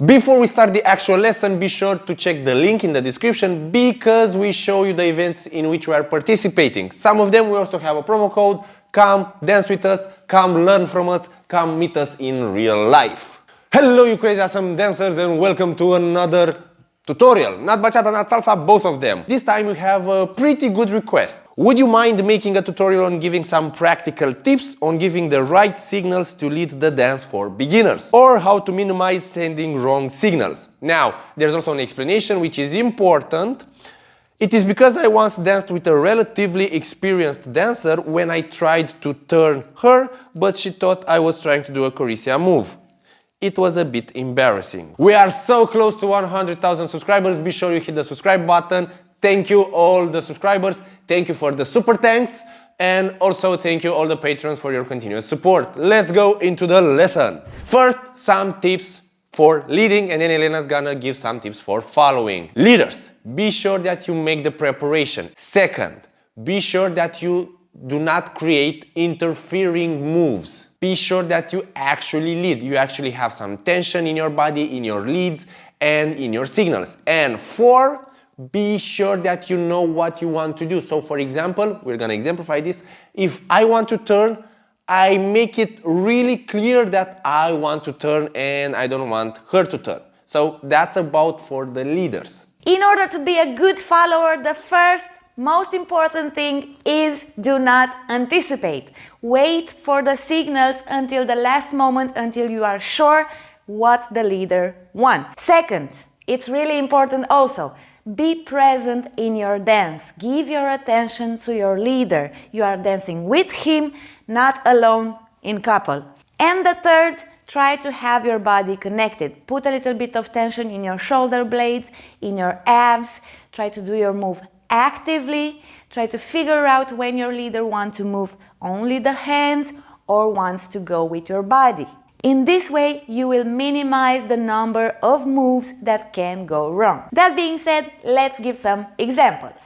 Before we start the actual lesson, be sure to check the link in the description because we show you the events in which we are participating. Some of them we also have a promo code. Come dance with us, come learn from us, come meet us in real life. Hello you crazy awesome dancers and welcome to another tutorial. Not bachata, not salsa, both of them. This time we have a pretty good request. Would you mind making a tutorial on giving some practical tips on giving the right signals to lead the dance for beginners? Or how to minimize sending wrong signals? Now, there's also an explanation which is important. It is because I once danced with a relatively experienced dancer when I tried to turn her, but she thought I was trying to do a Chorisia move. It was a bit embarrassing. We are so close to 100,000 subscribers. Be sure you hit the subscribe button. Thank you all the subscribers. Thank you for the super thanks. And also thank you all the patrons for your continuous support. Let's go into the lesson. First, some tips for leading, and then Elena's gonna give some tips for following. Leaders, be sure that you make the preparation. Second, be sure that you do not create interfering moves. Be sure that you actually lead. You actually have some tension in your body, in your leads, and in your signals. And four, be sure that you know what you want to do. So for example, we're gonna exemplify this. If I want to turn, I make it really clear that I want to turn and I don't want her to turn. So that's about for the leaders. In order to be a good follower, the first most important thing is do not anticipate. Wait for the signals until the last moment, until you are sure what the leader wants. Second, it's really important also, be present in your dance. Give your attention to your leader. You are dancing with him, not alone in couple. And the third, try to have your body connected. Put a little bit of tension in your shoulder blades, in your abs. Try to do your move actively. Try to figure out when your leader wants to move only the hands or wants to go with your body. In this way, you will minimize the number of moves that can go wrong. That being said, let's give some examples.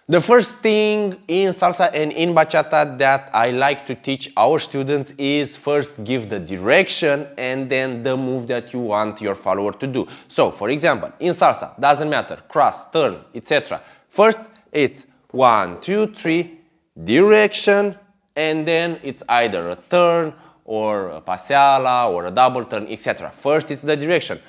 The first thing in salsa and in bachata that I like to teach our students is first give the direction and then the move that you want your follower to do. So, for example, in salsa, doesn't matter, cross, turn, etc. First, it's 1, 2, 3, direction, and then it's either a turn or a paseala or a double turn, etc. First, it's the direction.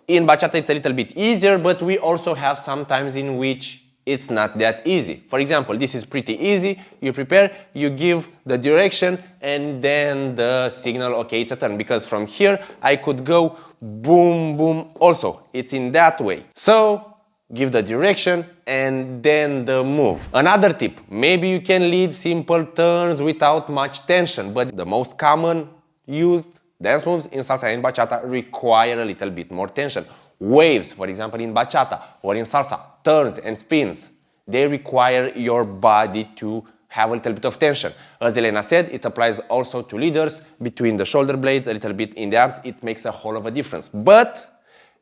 In bachata, it's a little bit easier, but we also have some times in which it's not that easy. For example, this is pretty easy. You prepare, you give the direction, and then the signal, okay, it's a turn. Because from here, I could go boom, boom. Also, it's in that way. So, give the direction, and then the move. Another tip, maybe you can lead simple turns without much tension, but the most common used dance moves in salsa and bachata require a little bit more tension. Waves, for example, in bachata or in salsa, turns and spins, they require your body to have a little bit of tension. As Elena said, it applies also to leaders between the shoulder blades, a little bit in the abs. It makes a whole of a difference. But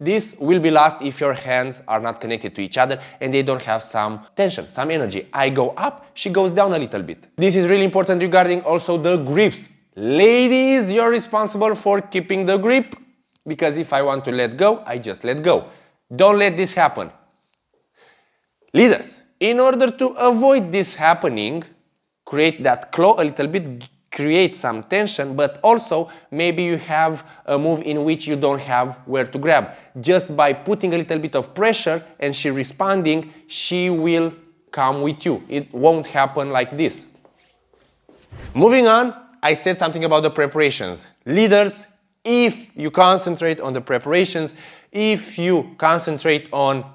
this will be lost if your hands are not connected to each other and they don't have some tension, some energy. I go up, she goes down a little bit. This is really important regarding also the grips. Ladies, you're responsible for keeping the grip. Because if I want to let go, I just let go. Don't let this happen. Leaders, in order to avoid this happening, create that claw a little bit, create some tension, but also maybe you have a move in which you don't have where to grab. Just by putting a little bit of pressure and she responding, she will come with you. It won't happen like this. Moving on, I said something about the preparations. Leaders, if you concentrate on the preparations, if you concentrate on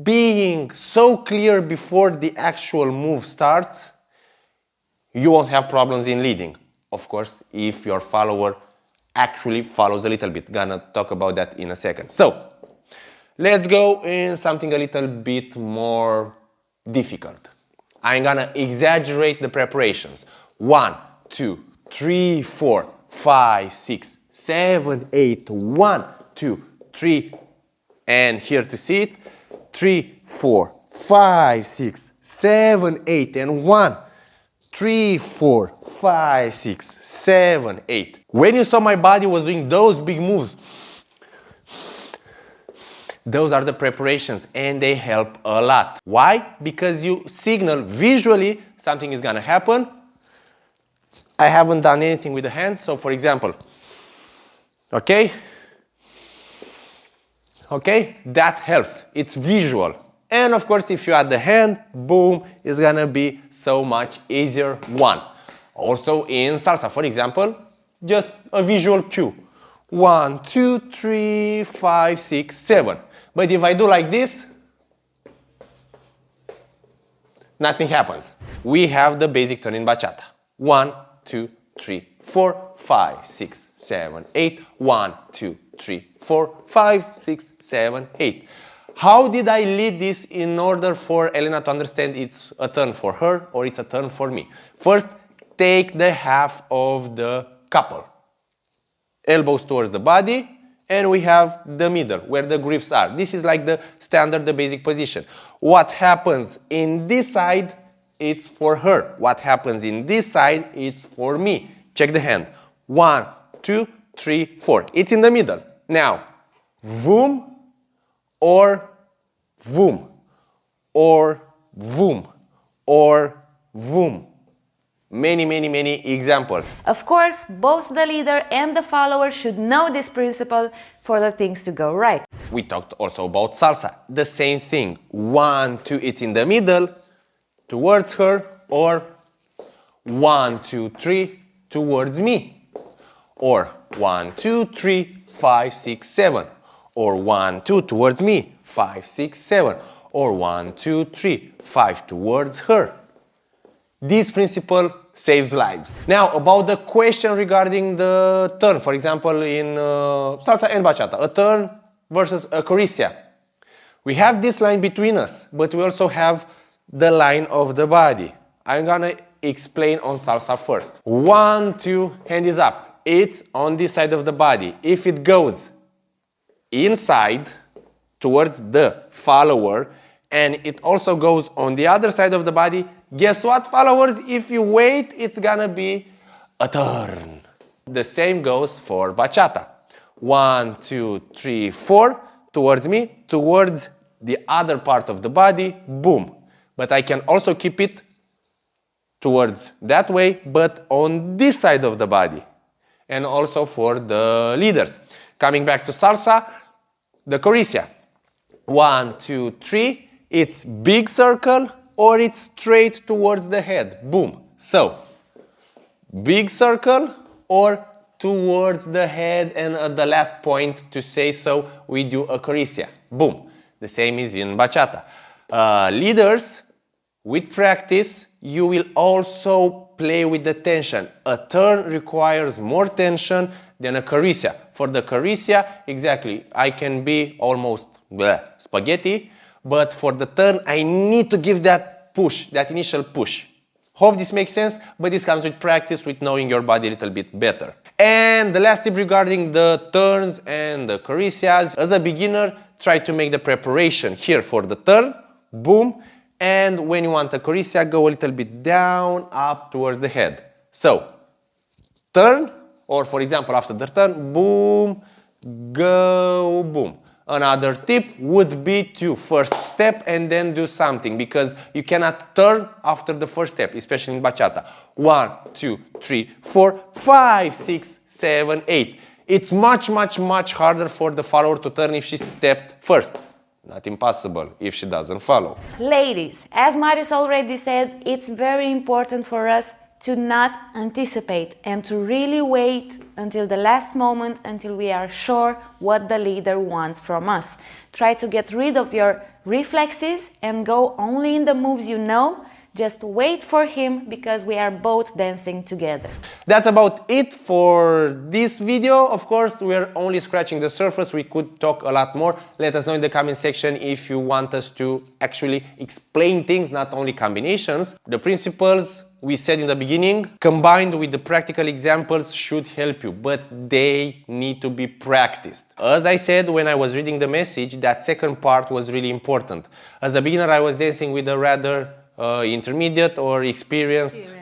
being so clear before the actual move starts, you won't have problems in leading. Of course, if your follower actually follows a little bit. Gonna talk about that in a second. So, let's go in something a little bit more difficult. I'm gonna exaggerate the preparations. 1, 2, 3, 4, 5, 6, 7, 8, 1, 2, 3, and here to see it, 3, 4, 5, 6, 7, 8, and 1, 3, 4, 5, 6, 7, 8. When you saw my body was doing those big moves, Those are the preparations and they help a lot. Why? Because you signal visually something is gonna happen. I haven't done anything with the hands, so for example, okay, that helps. It's visual. And of course, if you add the hand, boom, it's gonna be so much easier. One. Also in salsa, for example, just a visual cue. 1, 2, 3, 5, 6, 7. But if I do like this, nothing happens. We have the basic turn in bachata. 1, 2, 3, 4, 5, 6, 7, 8. 1, 2, 3, 4, 5, 6, 7, 8. How did I lead this in order for Elena to understand it's a turn for her or it's a turn for me? First, take the half of the couple. Elbows towards the body, and we have the middle where the grips are. This is like the standard, the basic position. What happens in this side, it's for her. What happens in this side, it's for me. Check the hand. 1, 2, 3, 4. It's in the middle. Now, voom or voom or voom or voom. Many examples. Of course, both the leader and the follower should know this principle for the things to go right. We talked also about salsa. The same thing. 1, 2, it's in the middle, towards her, or 1, 2, 3, towards me. Or 1, 2, 3, 5, 6, 7. Or 1, 2, towards me, 5, 6, 7. Or 1, 2, 3, 5 towards her. This principle saves lives. Now, about the question regarding the turn, for example, in salsa and bachata, a turn versus a caricia. We have this line between us, but we also have the line of the body. I'm gonna explain on salsa first. 1, 2, hand is up. It's on this side of the body. If it goes inside, towards the follower, and it also goes on the other side of the body, guess what, followers? If you wait, it's gonna be a turn. The same goes for bachata. 1, 2, 3, 4, towards me, towards the other part of the body, boom. But I can also keep it towards that way, but on this side of the body. And also for the leaders. Coming back to salsa, the caricia. 1, 2, 3, it's big circle or it's straight towards the head. Boom. So, big circle or towards the head, and at the last point to say so, we do a caricia. Boom. The same is in bachata. Leaders, with practice, you will also play with the tension. A turn requires more tension than a caricia. For the caricia, exactly, I can be almost spaghetti, but for the turn, I need to give that push, that initial push. Hope this makes sense, but this comes with practice, with knowing your body a little bit better. And the last tip regarding the turns and the caricias, as a beginner, try to make the preparation here for the turn, boom, and when you want a caricia, go a little bit down, up towards the head. So, turn, or for example, after the turn, boom, go, boom. Another tip would be to first step and then do something, because you cannot turn after the first step, especially in bachata. 1, 2, 3, 4, 5, 6, 7, 8. It's much harder for the follower to turn if she stepped first. Not impossible if she doesn't follow. Ladies, as Marius already said, it's very important for us to not anticipate and to really wait until the last moment, until we are sure what the leader wants from us. Try to get rid of your reflexes and go only in the moves you know. Just wait for him, because we are both dancing together. That's about it for this video. Of course, we're only scratching the surface. We could talk a lot more. Let us know in the comment section if you want us to actually explain things, not only combinations. The principles we said in the beginning, combined with the practical examples, should help you, but they need to be practiced. As I said when I was reading the message, that second part was really important. As a beginner, I was dancing with a rather intermediate or experienced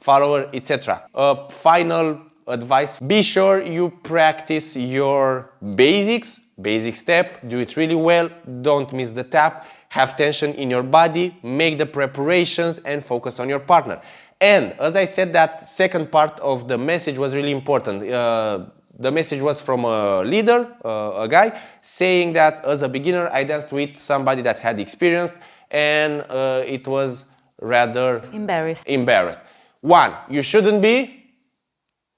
follower, etc. Final advice: be sure you practice your basics Basic step, do it really well, don't miss the tap, have tension in your body, make the preparations and focus on your partner. And as I said, that second part of the message was really important. The message was from a leader, a guy, saying that as a beginner I danced with somebody that had experience and it was rather embarrassed. One, you shouldn't be.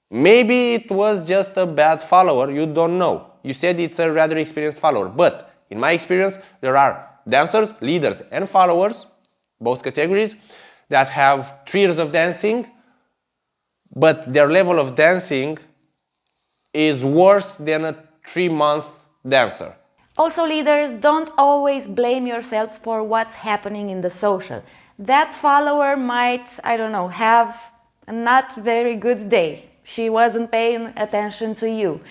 Maybe it was just a bad follower, you don't know. You said it's a rather experienced follower, but in my experience, there are dancers, leaders, and followers, both categories, that have 3 years of dancing, but their level of dancing is worse than a 3-month dancer. Also, leaders, don't always blame yourself for what's happening in the social. That follower might, I don't know, have a not very good day. She wasn't paying attention to you.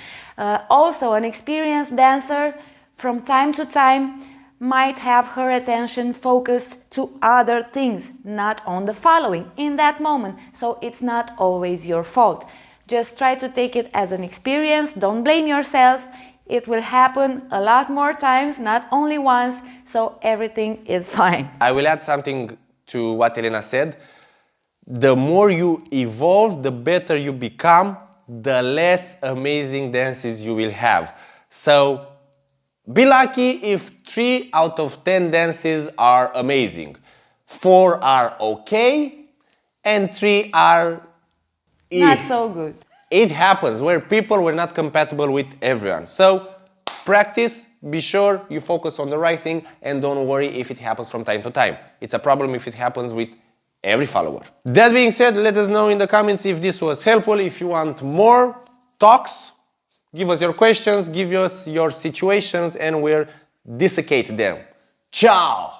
Also, an experienced dancer from time to time might have her attention focused to other things, not on the following in that moment. So it's not always your fault. Just try to take it as an experience. Don't blame yourself. It will happen a lot more times, not only once, so everything is fine. I will add something to what Elena said. The more you evolve, the better you become, the less amazing dances you will have. So be lucky if 3 out of 10 dances are amazing. 4 are okay, and 3 are not so good. It happens where people were not compatible with everyone. So practice, be sure you focus on the right thing, and don't worry if it happens from time to time. It's a problem if it happens with every follower. That being said, let us know in the comments if this was helpful. If you want more talks, give us your questions, give us your situations, and we'll dissecate them. Ciao!